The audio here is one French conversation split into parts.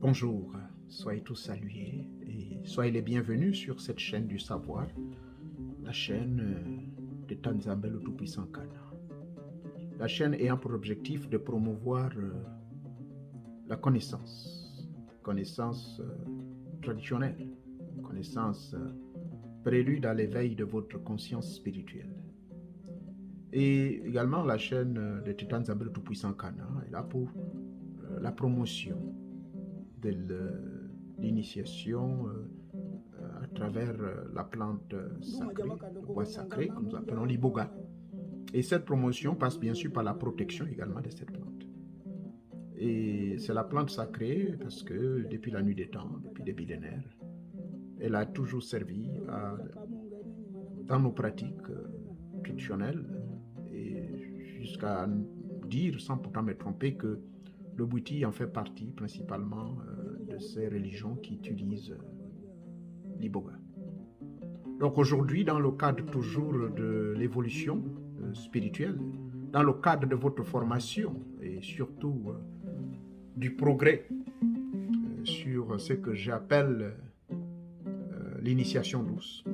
Bonjour, soyez tous salués et soyez les bienvenus sur cette chaîne du savoir, la chaîne de Tanzambé le Tout-Puissant Kana. La chaîne ayant pour objectif de promouvoir la connaissance traditionnelle, connaissance prélude à l'éveil de votre conscience spirituelle. Et également la chaîne de Tanzambé le Tout-Puissant Kana est là pour la promotion de l'initiation à travers la plante sacrée, le bois sacré que nous appelons l'iboga. Et cette promotion passe bien sûr par la protection également de cette plante. Et c'est la plante sacrée parce que depuis la nuit des temps, depuis des millénaires, elle a toujours servi dans nos pratiques traditionnelles et jusqu'à dire, sans pourtant me tromper, que le Bouti en fait partie principalement de ces religions qui utilisent l'iboga. Donc aujourd'hui, dans le cadre toujours de l'évolution spirituelle, dans le cadre de votre formation et surtout du progrès sur ce que j'appelle l'initiation douce,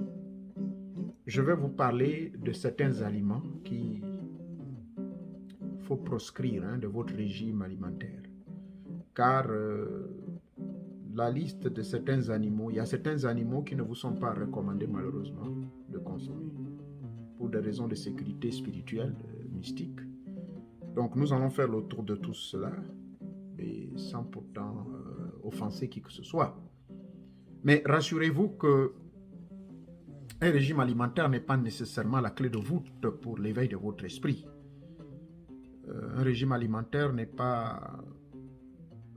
je vais vous parler de certains aliments qu'il faut proscrire de votre régime alimentaire. Car la liste de certains animaux, il y a certains animaux qui ne vous sont pas recommandés malheureusement de consommer pour des raisons de sécurité spirituelle, mystique. Donc nous allons faire le tour de tout cela, et sans pourtant offenser qui que ce soit. Mais rassurez-vous que un régime alimentaire n'est pas nécessairement la clé de voûte pour l'éveil de votre esprit. Un régime alimentaire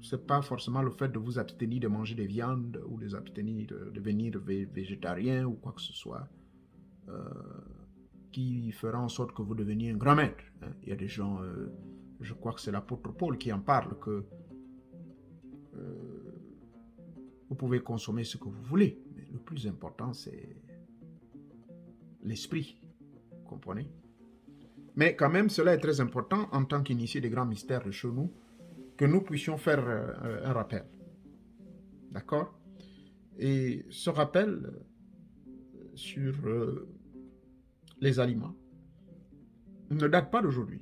c'est pas forcément le fait de vous abstenir de manger des viandes ou de vous abstenir de devenir végétarien ou quoi que ce soit qui fera en sorte que vous deveniez un grand maître. Il y a des gens, je crois que c'est l'apôtre Paul qui en parle, que vous pouvez consommer ce que vous voulez, mais le plus important c'est l'esprit, vous comprenez? Mais quand même, cela est très important en tant qu'initié des grands mystères de chez nous, que nous puissions faire un rappel. D'accord? Et ce rappel sur les aliments ne date pas d'aujourd'hui.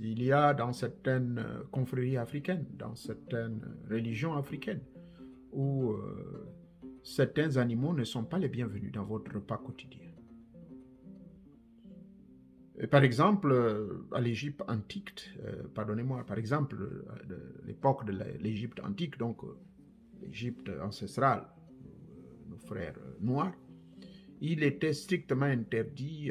Il y a dans certaines confréries africaines, dans certaines religions africaines, où certains animaux ne sont pas les bienvenus dans votre repas quotidien. Et par exemple, à l'Égypte antique, pardonnez-moi, par exemple, de l'époque de l'Égypte antique, donc l'Égypte ancestrale, nos frères noirs, il était strictement interdit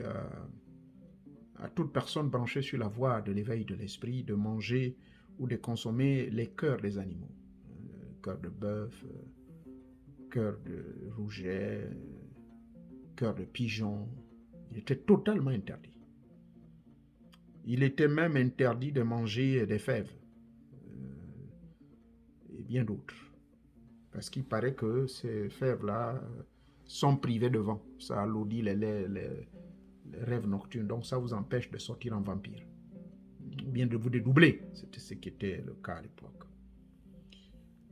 à toute personne branchée sur la voie de l'éveil de l'esprit de manger ou de consommer les cœurs des animaux. Cœur de bœuf, cœur de rouget, cœur de pigeon. Il était totalement interdit. Il était même interdit de manger des fèves et bien d'autres. Parce qu'il paraît que ces fèves-là sont privées de vent. Ça alourdit les rêves nocturnes. Donc ça vous empêche de sortir en vampire. Ou bien de vous dédoubler. C'était ce qui était le cas à l'époque.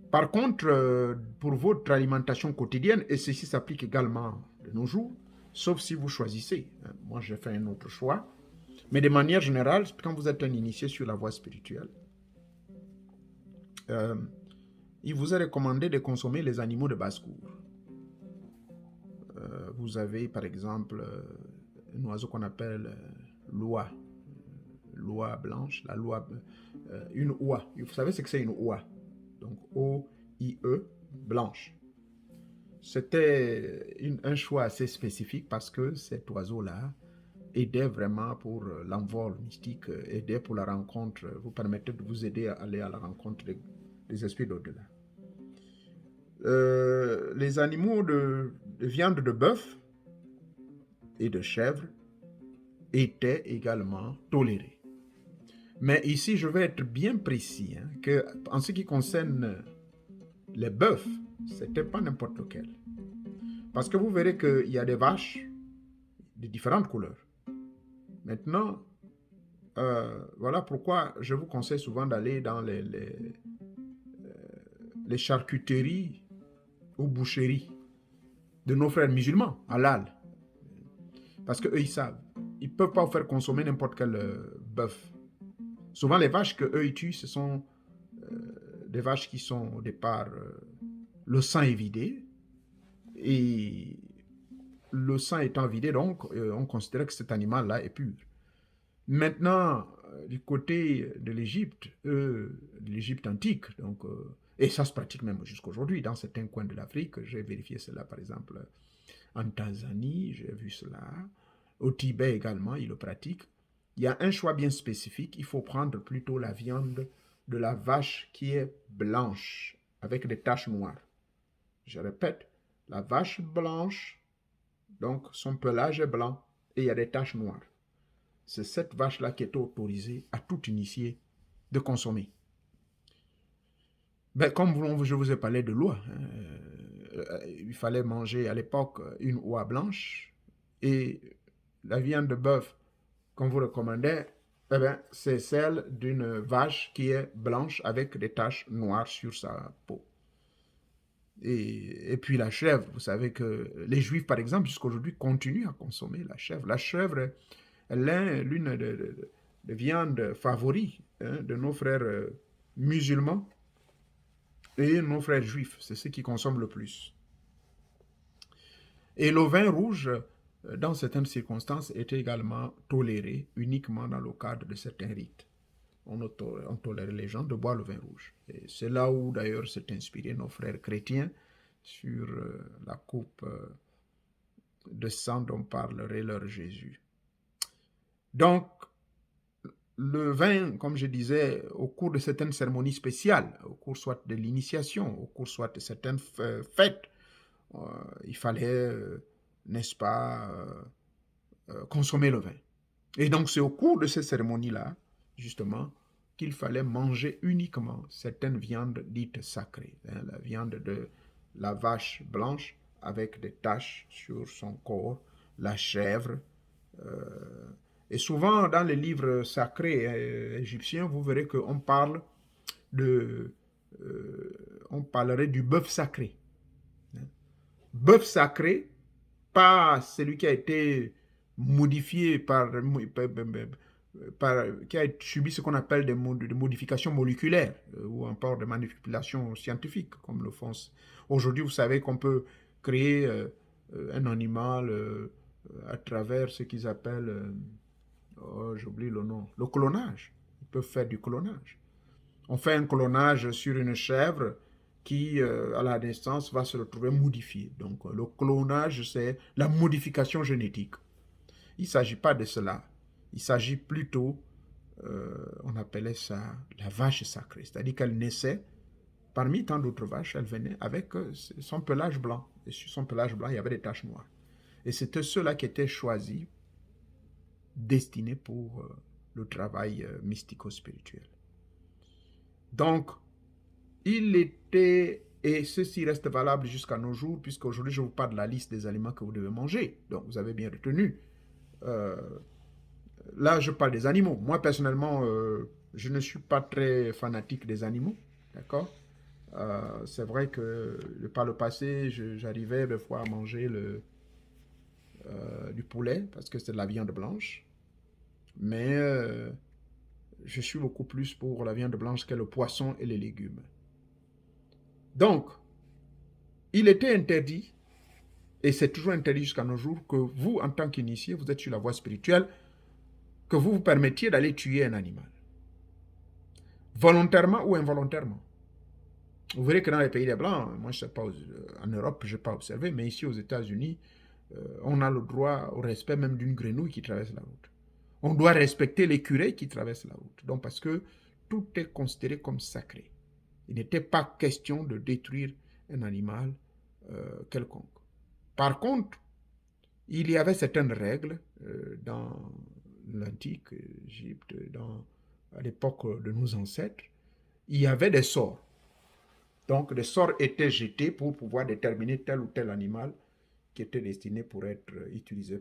Par contre, pour votre alimentation quotidienne, et ceci s'applique également de nos jours, sauf si vous choisissez. Moi, j'ai fait un autre choix. Mais de manière générale, quand vous êtes un initié sur la voie spirituelle, il vous est recommandé de consommer les animaux de basse-cour. Vous avez par exemple un oiseau qu'on appelle l'oie, l'oie blanche, la loie, une oie. Vous savez ce que c'est une oie? Donc O-I-E, blanche. C'était un choix assez spécifique parce que cet oiseau-là aidait vraiment pour l'envol mystique, aidait pour la rencontre, vous permettait de vous aider à aller à la rencontre des esprits d'au-delà. Les animaux de viande de bœuf et de chèvre étaient également tolérés. Mais ici, je vais être bien précis, que en ce qui concerne les bœufs, c'était pas n'importe lequel. Parce que vous verrez qu'il y a des vaches de différentes couleurs. Maintenant, voilà pourquoi je vous conseille souvent d'aller dans les charcuteries ou boucheries de nos frères musulmans, halal. Parce qu'eux, ils savent. Ils ne peuvent pas vous faire consommer n'importe quel bœuf. Souvent, les vaches qu'eux, ils tuent, ce sont des vaches qui sont au départ, le sang est vidé. Et le sang étant vidé, donc, on considère que cet animal-là est pur. Maintenant, du côté de l'Égypte, l'Égypte antique, donc, et ça se pratique même jusqu'à aujourd'hui dans certains coins de l'Afrique. J'ai vérifié cela, par exemple, en Tanzanie, j'ai vu cela. Au Tibet également, ils le pratiquent. Il y a un choix bien spécifique. Il faut prendre plutôt la viande de la vache qui est blanche, avec des taches noires. Je répète, la vache blanche, donc son pelage est blanc et il y a des taches noires. C'est cette vache-là qui est autorisée à tout initié de consommer. Ben, comme je vous ai parlé de l'oie, il fallait manger à l'époque une oie blanche et la viande de bœuf qu'on vous recommandait, eh ben, c'est celle d'une vache qui est blanche avec des taches noires sur sa peau. Et puis la chèvre, vous savez que les Juifs, par exemple, jusqu'à aujourd'hui, continuent à consommer la chèvre. La chèvre, elle est l'une des viandes favorites de nos frères musulmans et nos frères juifs. C'est ceux qui consomment le plus. Et le vin rouge, dans certaines circonstances, était également toléré uniquement dans le cadre de certains rites. On tolérait les gens de boire le vin rouge. Et c'est là où d'ailleurs s'est inspiré nos frères chrétiens sur la coupe de sang dont parlerait leur Jésus. Donc, le vin, comme je disais, au cours de certaines cérémonies spéciales, au cours soit de l'initiation, au cours soit de certaines fêtes, il fallait, n'est-ce pas, consommer le vin. Et donc, c'est au cours de ces cérémonies-là, justement, qu'il fallait manger uniquement certaines viandes dites sacrées. La viande de la vache blanche avec des taches sur son corps, la chèvre. Et souvent, dans les livres sacrés égyptiens, vous verrez qu'on parle on parlerait du bœuf sacré. Bœuf sacré, pas celui qui a été modifié qui a subi ce qu'on appelle des modifications moléculaires ou encore des manipulations scientifiques, comme le font. Aujourd'hui, vous savez qu'on peut créer un animal à travers ce qu'ils appellent, j'oublie le nom, le clonage. Ils peuvent faire du clonage. On fait un clonage sur une chèvre qui, à la naissance, va se retrouver modifiée. Donc, le clonage, c'est la modification génétique. Il ne s'agit pas de cela. Il s'agit plutôt, on appelait ça la vache sacrée. C'est-à-dire qu'elle naissait, parmi tant d'autres vaches, elle venait avec son pelage blanc. Et sur son pelage blanc, il y avait des taches noires. Et c'était ceux-là qui étaient choisis, destinés pour le travail mystico-spirituel. Donc, il était, et ceci reste valable jusqu'à nos jours, puisqu'aujourd'hui je vous parle de la liste des aliments que vous devez manger. Donc, vous avez bien retenu. Là, je parle des animaux. Moi, personnellement, je ne suis pas très fanatique des animaux. D'accord? C'est vrai que par le passé, j'arrivais des fois à manger du poulet, parce que c'est de la viande blanche. Mais je suis beaucoup plus pour la viande blanche que le poisson et les légumes. Donc, il était interdit, et c'est toujours interdit jusqu'à nos jours, que vous, en tant qu'initié, vous êtes sur la voie spirituelle, que vous vous permettiez d'aller tuer un animal. Volontairement ou involontairement. Vous verrez que dans les pays des Blancs, moi je ne sais pas, en Europe, je n'ai pas observé, mais ici aux États-Unis, on a le droit au respect même d'une grenouille qui traverse la route. On doit respecter l'écureuil qui traverse la route. Donc parce que tout est considéré comme sacré. Il n'était pas question de détruire un animal quelconque. Par contre, il y avait certaines règles dans l'antique Égypte, à l'époque de nos ancêtres. Il y avait des sorts. Donc, des sorts étaient jetés pour pouvoir déterminer tel ou tel animal qui était destiné pour être utilisé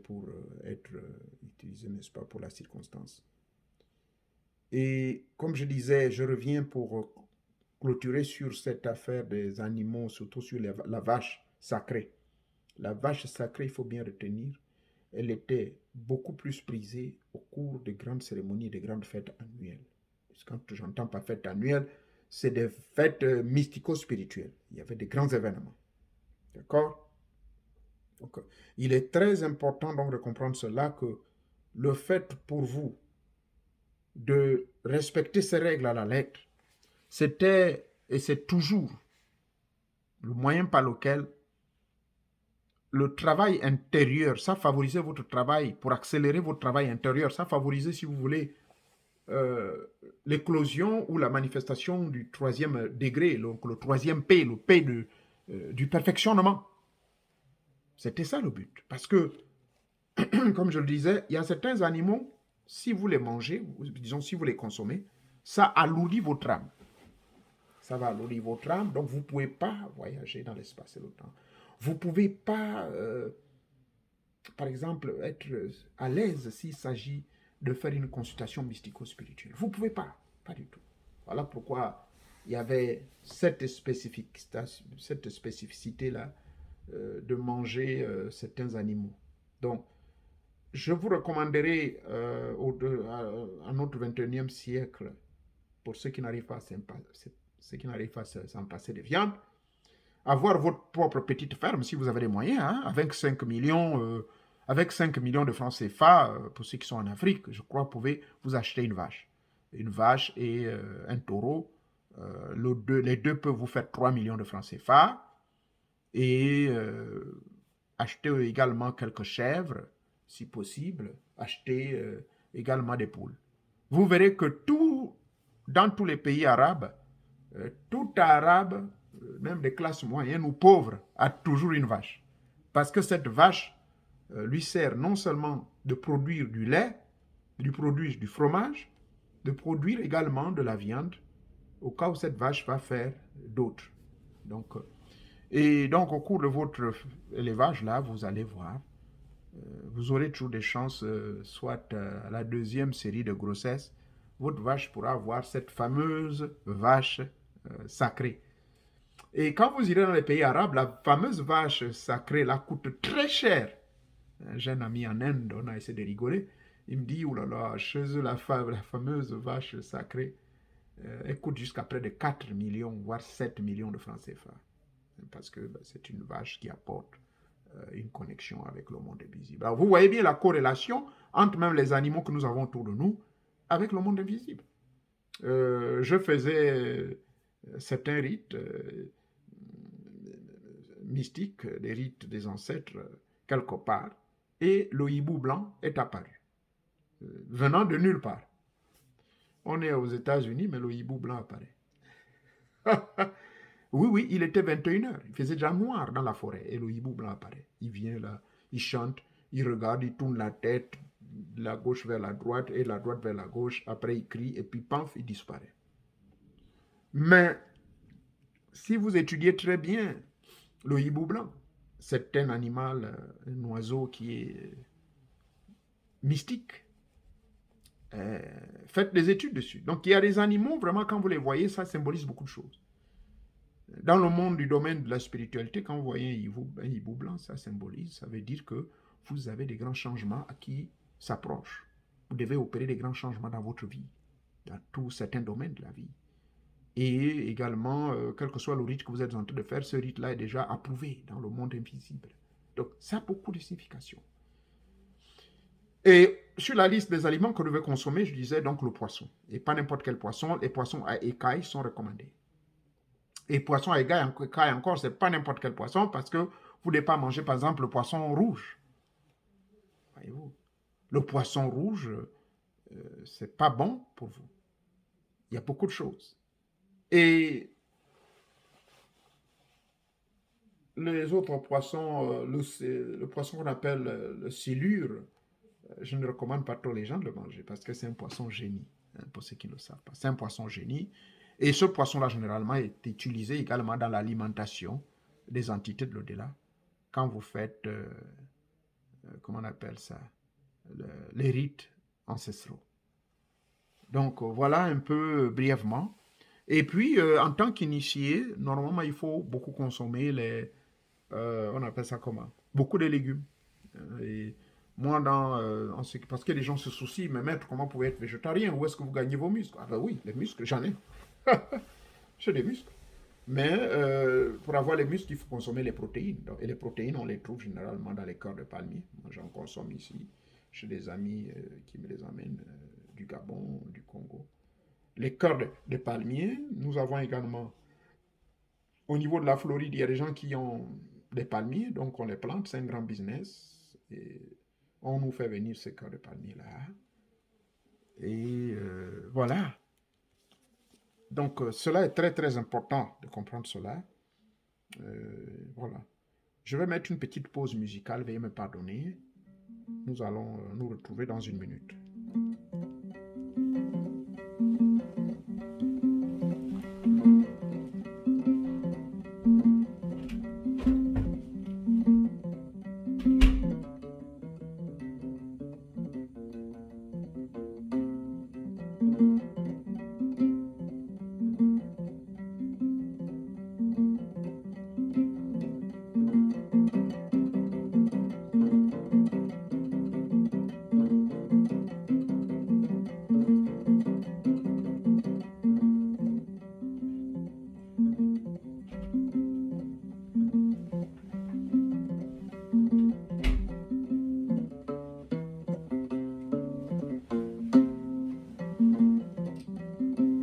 n'est-ce pas, pour la circonstance. Et comme je disais, je reviens pour clôturer sur cette affaire des animaux, surtout sur la vache sacrée. La vache sacrée, il faut bien retenir, elle était beaucoup plus prisée au cours des grandes cérémonies, des grandes fêtes annuelles. Quand j'entends pas fête annuelle, c'est des fêtes mystico-spirituelles. Il y avait des grands événements. D'accord? Donc, il est très important donc de comprendre cela, que le fait pour vous de respecter ces règles à la lettre, c'était et c'est toujours le moyen par lequel le travail intérieur, ça favorisait votre travail, pour accélérer votre travail intérieur, ça favorisait, si vous voulez, euh, l'éclosion ou la manifestation du troisième degré, donc le troisième P, le P du perfectionnement. C'était ça le but. Parce que, comme je le disais, il y a certains animaux, si vous les mangez, disons si vous les consommez, ça alourdit votre âme. Ça va alourdir votre âme, donc vous ne pouvez pas voyager dans l'espace et le temps. Vous ne pouvez pas, par exemple, être à l'aise s'il s'agit de faire une consultation mystico-spirituelle. Vous ne pouvez pas, pas du tout. Voilà pourquoi il y avait cette spécificité-là de manger certains animaux. Donc, je vous recommanderais à notre 21e siècle, pour ceux qui n'arrivent pas à s'en passer de viande, avoir votre propre petite ferme si vous avez les moyens, hein, avec 5 millions de francs CFA, pour ceux qui sont en Afrique, je crois, vous pouvez vous acheter une vache. Une vache et un taureau, les deux peuvent vous faire 3 millions de francs CFA, et acheter également quelques chèvres, si possible, acheter également des poules. Vous verrez que dans tous les pays arabes, tout arabe, même des classes moyennes ou pauvres, a toujours une vache. Parce que cette vache lui sert non seulement de produire du lait, de produire du fromage, de produire également de la viande, au cas où cette vache va faire d'autres. Donc, au cours de votre élevage, là, vous allez voir, vous aurez toujours des chances, soit à la deuxième série de grossesse, votre vache pourra avoir cette fameuse vache sacrée. Et quand vous irez dans les pays arabes, la fameuse vache sacrée là coûte très cher. J'ai un ami en Inde, on a essayé de rigoler. Il me dit, oh là là, chez eux, la fameuse vache sacrée, elle coûte jusqu'à près de 4 millions, voire 7 millions de francs CFA. Parce que c'est une vache qui apporte une connexion avec le monde invisible. Alors, vous voyez bien la corrélation entre même les animaux que nous avons autour de nous avec le monde invisible. Je faisais certains rites mystiques, des rites des ancêtres, quelque part, et le hibou blanc est apparu, venant de nulle part. On est aux États-Unis, mais le hibou blanc apparaît. Oui, oui, il était 21h. Il faisait déjà noir dans la forêt. Et le hibou blanc apparaît. Il vient là, il chante, il regarde, il tourne la tête de la gauche vers la droite et la droite vers la gauche. Après, il crie et puis, paf, il disparaît. Mais si vous étudiez très bien le hibou blanc, c'est un animal, un oiseau qui est mystique. Faites des études dessus. Donc, il y a des animaux, vraiment, quand vous les voyez, ça symbolise beaucoup de choses. Dans le monde du domaine de la spiritualité, quand vous voyez un hibou blanc, ça symbolise, ça veut dire que vous avez des grands changements qui s'approchent. Vous devez opérer des grands changements dans votre vie, dans tous certains domaines de la vie. Et également, quel que soit le rite que vous êtes en train de faire, ce rite-là est déjà approuvé dans le monde invisible. Donc, ça a beaucoup de signification. Et sur la liste des aliments qu'on devait consommer, je disais donc le poisson. Et pas n'importe quel poisson, les poissons à écailles sont recommandés. Et poisson à écailles encore, c'est pas n'importe quel poisson parce que vous ne devez pas manger par exemple le poisson rouge. Voyez-vous, le poisson rouge, c'est pas bon pour vous. Il y a beaucoup de choses. Et les autres poissons, le poisson qu'on appelle le silure, je ne recommande pas trop les gens de le manger parce que c'est un poisson génie, hein, pour ceux qui ne le savent pas. C'est un poisson génie. Et ce poisson-là, généralement, est utilisé également dans l'alimentation des entités de l'au-delà. Quand vous faites, comment on appelle ça, les rites ancestraux. Donc, voilà un peu brièvement Et puis, en tant qu'initié, normalement, il faut beaucoup consommer on appelle ça comment? Beaucoup de légumes. Et moi, parce que les gens se soucient, mais maître, comment vous pouvez être végétarien? Où est-ce que vous gagnez vos muscles? Ah ben oui, les muscles, j'en ai. J'ai des muscles. Mais pour avoir les muscles, il faut consommer les protéines. Et les protéines, on les trouve généralement dans les cœurs de palmier. Moi, j'en consomme ici. J'ai des amis qui me les amènent du Gabon, du Congo. Les cœurs de palmier, nous avons également, au niveau de la Floride, il y a des gens qui ont des palmiers, donc on les plante, c'est un grand business. Et on nous fait venir ces cœurs de palmier là. Et voilà. Donc cela est très très important de comprendre cela. Voilà. Je vais mettre une petite pause musicale, veuillez me pardonner. Nous allons nous retrouver dans une minute.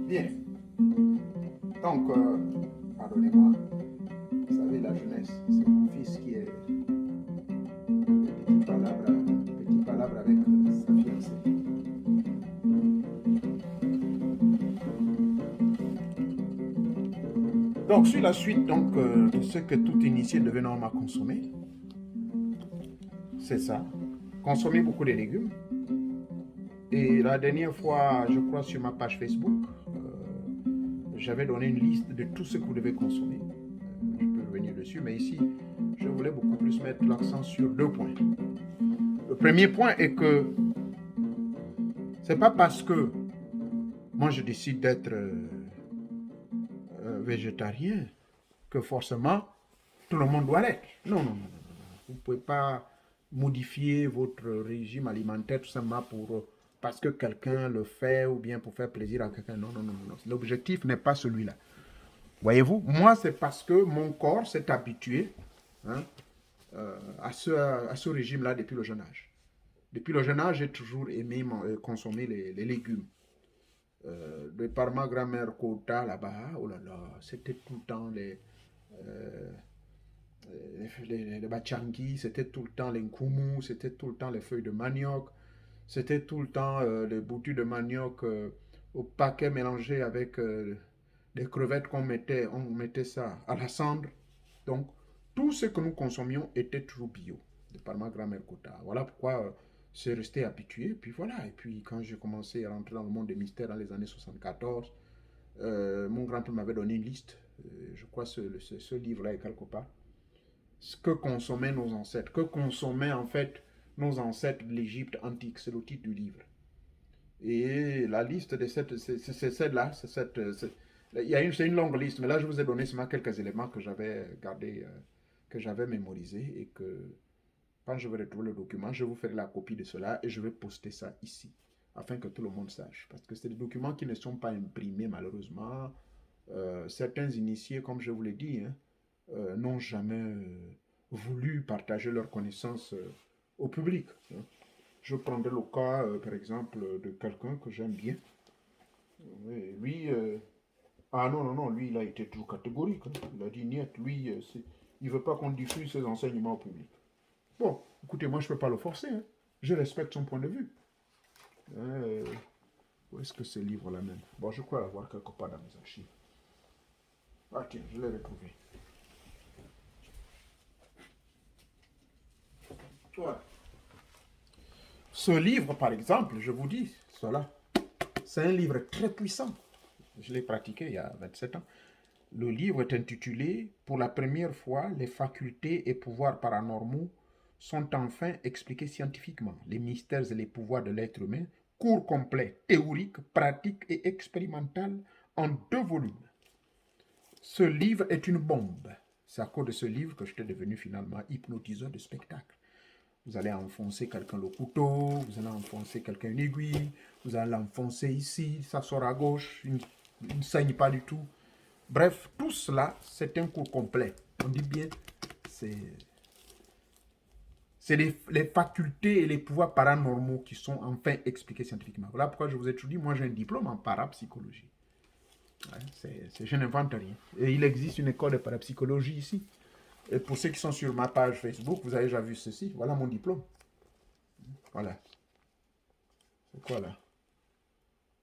Bien. Donc, pardonnez-moi, vous savez, la jeunesse, c'est mon fils qui est petit palabre avec sa fiancée. Donc, sur la suite de ce que tout initié devait normalement consommer, c'est ça. Consommer beaucoup de légumes. Et la dernière fois, je crois, sur ma page Facebook, j'avais donné une liste de tout ce que vous devez consommer. Je peux revenir dessus, mais ici, je voulais beaucoup plus mettre l'accent sur 2 points. Le premier point est que c'est pas parce que moi je décide d'être végétarien que forcément tout le monde doit l'être. Non, non, non, non. Vous ne pouvez pas modifier votre régime alimentaire tout simplement parce que quelqu'un le fait ou bien pour faire plaisir à quelqu'un. Non, non, non, non. L'objectif n'est pas celui-là. Voyez-vous, moi, c'est parce que mon corps s'est habitué hein, à ce régime-là depuis le jeune âge. Depuis le jeune âge, j'ai toujours aimé consommer les légumes. De par ma grand-mère Kota là-bas, oh là là, c'était tout le temps euh, les bachangi, c'était tout le temps les nkumu, c'était tout le temps les feuilles de manioc, c'était tout le temps les boutus de manioc au paquet mélangé avec des crevettes on mettait ça à la cendre. Donc, tout ce que nous consommions était toujours bio, de par ma grand-mère Kota. Voilà pourquoi c'est resté habitué. Puis voilà, et puis quand j'ai commencé à rentrer dans le monde des mystères dans les années 74, mon grand-père m'avait donné une liste. Je crois que ce livre-là est quelque part. Ce que consommaient nos ancêtres, que consommaient en fait nos ancêtres de l'Égypte antique, c'est le titre du livre. Et la liste de c'est celle-là, c'est une longue liste, mais là je vous ai donné seulement quelques éléments que j'avais gardés, que j'avais mémorisés et que quand je vais retrouver le document, je vous ferai la copie de cela et je vais poster ça ici afin que tout le monde sache. Parce que c'est des documents qui ne sont pas imprimés malheureusement. Certains initiés, comme je vous l'ai dit, hein, n'ont jamais voulu partager leurs connaissances au public. Hein. Je prendrai le cas, par exemple, de quelqu'un que j'aime bien. Lui, ah non, non, non, lui, il a été toujours catégorique. Hein. Il a dit, niet, lui, il ne veut pas qu'on diffuse ses enseignements au public. Bon, écoutez, moi, je ne peux pas le forcer. Hein. Je respecte son point de vue. Où est-ce que ce livre-là même? Bon, je crois l'avoir quelque part dans mes archives. Ah tiens, je l'ai retrouvé. Voilà. Ce livre, par exemple, je vous dis, cela, c'est un livre très puissant. Je l'ai pratiqué il y a 27 ans. Le livre est intitulé « Pour la première fois, les facultés et pouvoirs paranormaux sont enfin expliqués scientifiquement. Les mystères et les pouvoirs de l'être humain, cours complet, théorique, pratique et expérimental en 2 volumes. Ce livre est une bombe. C'est à cause de ce livre que j'étais devenu finalement hypnotiseur de spectacle. Vous allez enfoncer quelqu'un le couteau, vous allez enfoncer quelqu'un une aiguille, vous allez l'enfoncer ici, ça sort à gauche, il ne saigne pas du tout. Bref, tout cela, c'est un cours complet. On dit bien, c'est les facultés et les pouvoirs paranormaux qui sont enfin expliqués scientifiquement. Voilà pourquoi je vous ai toujours dit, moi j'ai un diplôme en parapsychologie. Ouais, je n'invente rien. Et il existe une école de parapsychologie ici. Et pour ceux qui sont sur ma page Facebook, vous avez déjà vu ceci. Voilà mon diplôme. Voilà. C'est quoi là?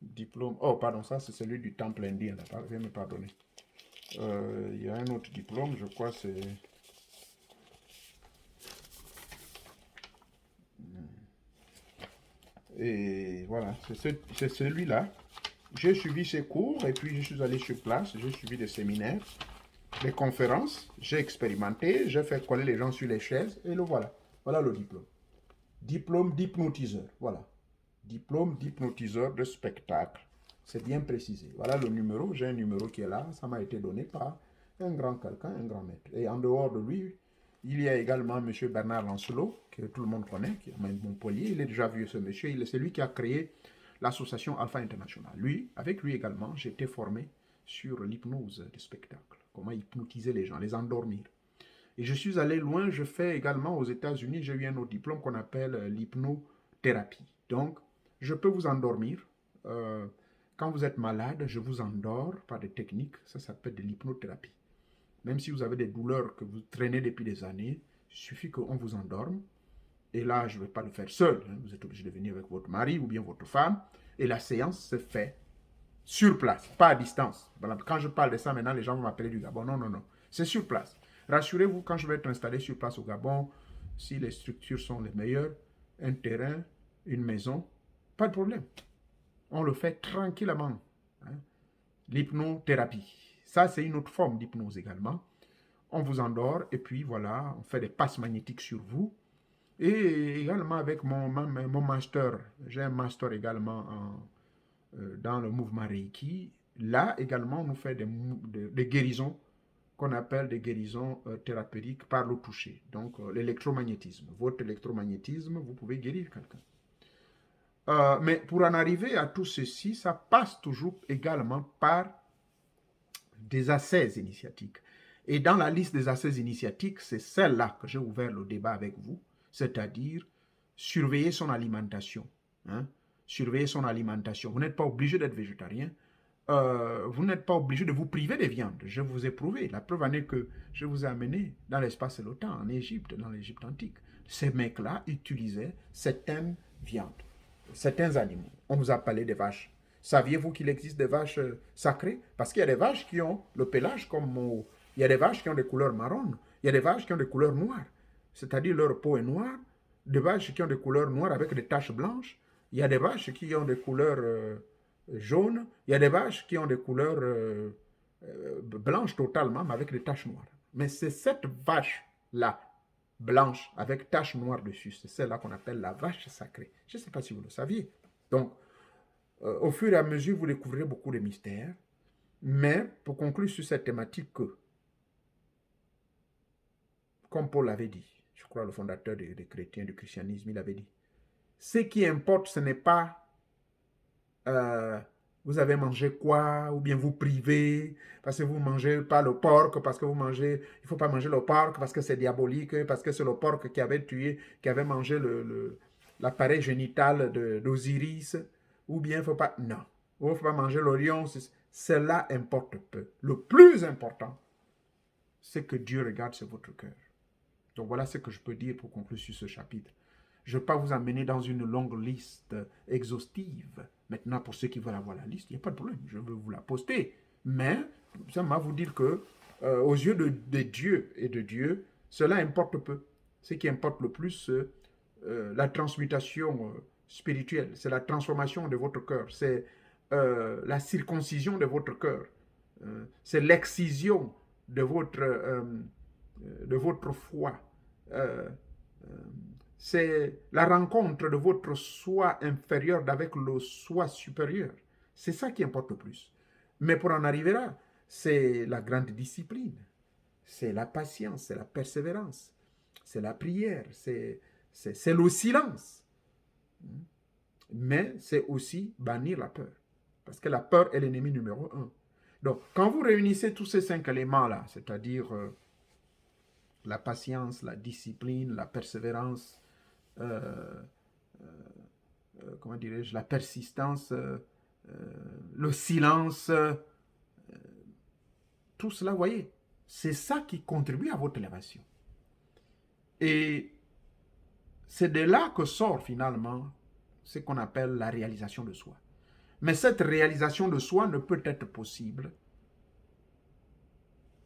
Diplôme. Oh, pardon, ça c'est celui du temple indien. Veuillez me pardonner. Il y a un autre diplôme, je crois, c'est... Et voilà, c'est celui-là. J'ai suivi ces cours et puis je suis allé sur place, j'ai suivi des séminaires, des conférences, j'ai expérimenté, j'ai fait coller les gens sur les chaises et le voilà. Voilà le diplôme. Diplôme d'hypnotiseur, voilà. Diplôme d'hypnotiseur de spectacle. C'est bien précisé. Voilà le numéro, j'ai un numéro qui est là, ça m'a été donné par un grand quelqu'un, un grand maître. Et en dehors de lui, il y a également M. Bernard Lancelot, que tout le monde connaît, qui est à Montpellier. Il est déjà vieux ce monsieur, c'est lui qui a créé l'association Alpha International. Lui, avec lui également, j'ai été formé sur l'hypnose de spectacle. Comment hypnotiser les gens, les endormir. Et je suis allé loin, je fais également aux États-Unis, j'ai eu un autre diplôme qu'on appelle l'hypnothérapie. Donc, je peux vous endormir. Quand vous êtes malade, je vous endors par des techniques, ça s'appelle de l'hypnothérapie. Même si vous avez des douleurs que vous traînez depuis des années, il suffit qu'on vous endorme. Et là, je ne vais pas le faire seul. Vous êtes obligé de venir avec votre mari ou bien votre femme. Et la séance se fait sur place, pas à distance. Quand je parle de ça maintenant, les gens vont m'appeler du Gabon. Non, non, non. C'est sur place. Rassurez-vous, quand je vais être installé sur place au Gabon, si les structures sont les meilleures, un terrain, une maison, pas de problème. On le fait tranquillement. Hein. L'hypnothérapie. Ça, c'est une autre forme d'hypnose également. On vous endort et puis voilà, on fait des passes magnétiques sur vous. Et également avec mon master, j'ai un master également dans le mouvement Reiki. Là également, on nous fait des guérisons qu'on appelle des guérisons thérapeutiques par le toucher. Donc l'électromagnétisme. Votre électromagnétisme, vous pouvez guérir quelqu'un. Mais pour en arriver à tout ceci, ça passe toujours également par des assaises initiatiques. Et dans la liste des assaises initiatiques, c'est celle-là que j'ai ouvert le débat avec vous, c'est-à-dire surveiller son alimentation. Hein? Surveiller son alimentation. Vous n'êtes pas obligé d'être végétarien. Vous n'êtes pas obligé de vous priver des viandes. Je vous ai prouvé. La preuve en est que je vous ai amené dans l'espace et le temps, en Égypte, dans l'Égypte antique. Ces mecs-là utilisaient certaines viandes, certains animaux. On vous a parlé des vaches. Saviez-vous qu'il existe des vaches sacrées? Parce qu'il y a des vaches qui ont le pelage comme il y a des vaches qui ont des couleurs marron. Il y a des vaches qui ont des couleurs noires. C'est-à-dire leur peau est noire. Des vaches qui ont des couleurs noires avec des taches blanches. Il y a des vaches qui ont des couleurs jaunes. Il y a des vaches qui ont des couleurs blanches totalement, mais avec des taches noires. Mais c'est cette vache-là, blanche, avec taches noires dessus, c'est celle-là qu'on appelle la vache sacrée. Je ne sais pas si vous le saviez. Donc, au fur et à mesure, vous découvrirez beaucoup de mystères. Mais, pour conclure sur cette thématique, comme Paul l'avait dit, je crois le fondateur des chrétiens, du christianisme, il avait dit, ce qui importe, ce n'est pas vous avez mangé quoi, ou bien vous privez, parce que vous ne mangez pas le porc, parce que vous mangez, il ne faut pas manger le porc, parce que c'est diabolique, parce que c'est le porc qui avait tué, qui avait mangé l'appareil génital d'Osiris, ou bien il ne faut pas, non, il ne faut pas manger le lion, cela importe peu. Le plus important, c'est que Dieu regarde sur votre cœur. Donc voilà ce que je peux dire pour conclure sur ce chapitre. Je ne vais pas vous amener dans une longue liste exhaustive. Maintenant, pour ceux qui veulent avoir la liste, il n'y a pas de problème. Je vais vous la poster. Mais, ça va vous dire que, aux yeux de Dieu et de Dieu, cela importe peu. Ce qui importe le plus, c'est la transmutation spirituelle. C'est la transformation de votre cœur. C'est la circoncision de votre cœur. C'est l'excision de votre foi. C'est la rencontre de votre soi inférieur avec le soi supérieur. C'est ça qui importe le plus. Mais pour en arriver là, c'est la grande discipline, c'est la patience, c'est la persévérance, c'est la prière, c'est le silence. Mais c'est aussi bannir la peur. Parce que la peur est l'ennemi numéro 1. Donc, quand vous réunissez tous ces 5 éléments-là, c'est-à-dire la patience, la discipline, la persévérance, comment dirais-je, la persistance, le silence, tout cela, vous voyez, c'est ça qui contribue à votre élévation. Et c'est de là que sort finalement ce qu'on appelle la réalisation de soi. Mais cette réalisation de soi ne peut être possible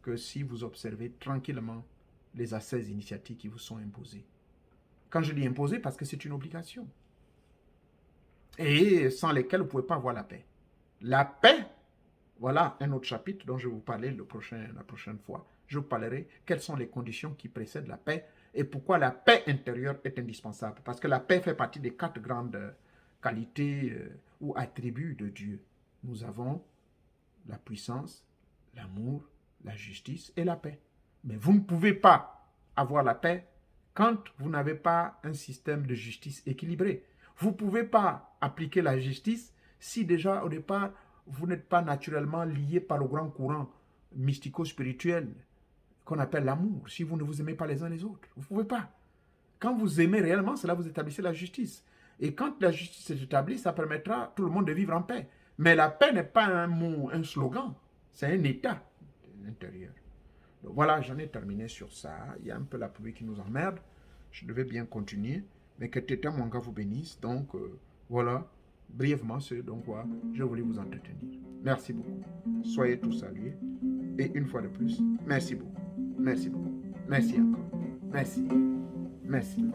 que si vous observez tranquillement les ascèses initiatiques qui vous sont imposées. Quand je dis imposées, parce que c'est une obligation. Et sans lesquelles vous ne pouvez pas avoir la paix. La paix, voilà un autre chapitre dont je vais vous parler la prochaine fois. Je vous parlerai quelles sont les conditions qui précèdent la paix et pourquoi la paix intérieure est indispensable. Parce que la paix fait partie des 4 grandes qualités ou attributs de Dieu. Nous avons la puissance, l'amour, la justice et la paix. Mais vous ne pouvez pas avoir la paix quand vous n'avez pas un système de justice équilibré. Vous ne pouvez pas appliquer la justice si déjà au départ, vous n'êtes pas naturellement lié par le grand courant mystico-spirituel qu'on appelle l'amour, si vous ne vous aimez pas les uns les autres. Vous ne pouvez pas. Quand vous aimez réellement, c'est là que vous établissez la justice. Et quand la justice est établie, ça permettra à tout le monde de vivre en paix. Mais la paix n'est pas un mot, un slogan, c'est un état intérieur. Donc voilà, j'en ai terminé sur ça. Il y a un peu la pluie qui nous emmerde. Je devais bien continuer, mais que Tété Mwanga vous bénisse. Donc voilà, brièvement, c'est donc quoi je voulais vous entretenir. Merci beaucoup. Soyez tous salués. Et une fois de plus, merci beaucoup. Merci beaucoup. Merci encore. Merci. Merci.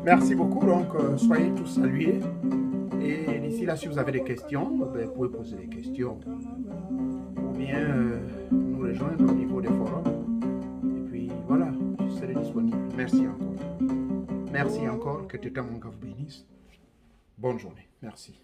Merci beaucoup, donc soyez tous salués. Et d'ici là, si vous avez des questions, vous pouvez poser des questions. Ou bien nous rejoindre au niveau des forums. Et puis voilà, je serai disponible. Merci encore. Merci encore, que Tété Mwanga vous bénisse. Bonne journée. Merci.